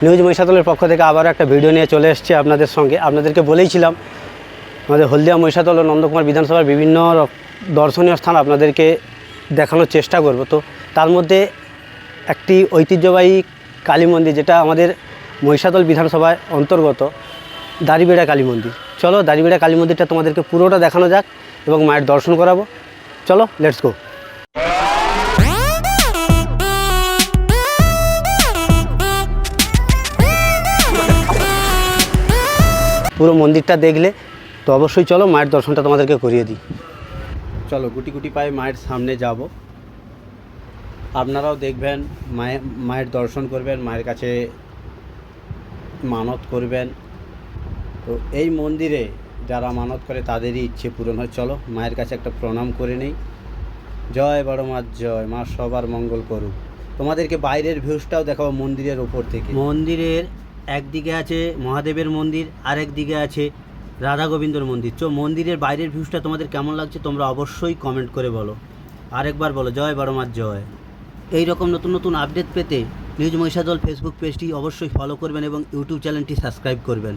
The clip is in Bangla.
নিউজ মহিষাদলের পক্ষ থেকে আবারও একটা ভিডিও নিয়ে চলে এসেছি আপনাদের সঙ্গে। আপনাদেরকে বলেইছিলাম আমাদের হলদিয়া মহিষাদল ও নন্দকুমার বিধানসভার বিভিন্ন দর্শনীয় স্থান আপনাদেরকে দেখানোর চেষ্টা করব। তো তার মধ্যে একটি ঐতিহ্যবাহী কালী মন্দির, যেটা আমাদের মহিষাদল বিধানসভায় অন্তর্গত দাড়িবেড়া কালী মন্দির। চলো দাড়িবেড়া কালী মন্দিরটা তোমাদেরকে পুরোটা দেখানো যাক এবং মায়ের দর্শন করাবো। চলো লেটস গো। পুরো মন্দিরটা দেখলে তো অবশ্যই চলো মায়ের দর্শনটা তোমাদেরকে করিয়ে দিই। চলো গুটি গুটি পায়ে মায়ের সামনে যাব, আপনারাও দেখবেন, মায়ের দর্শন করবেন, মায়ের কাছে মানত করবেন। তো এই মন্দিরে যারা মানত করে তাদেরই ইচ্ছে পূরণ হয়। চলো মায়ের কাছে একটা প্রণাম করে নেই। জয় বড় মা, জয় মা, সবার মঙ্গল করুক। তোমাদেরকে বাইরের ভিউজটাও দেখাবো মন্দিরের ওপর থেকে। মন্দিরের একদিকে আছে মহাদেবের মন্দির, আরেক দিকে আছে রাধা গোবিন্দর মন্দির। মন্দিরের বাইরের ভিউজটা তোমাদের কেমন লাগছে তোমরা অবশ্যই কমেন্ট করে বলো। আরেকবার বলো জয় বড় মা, জয়। এই রকম নতুন নতুন আপডেট পেতে নিউজ মহিষাদল ফেসবুক পেজটি অবশ্যই ফলো করবেন এবং ইউটিউব চ্যানেলটি সাবস্ক্রাইব করবেন।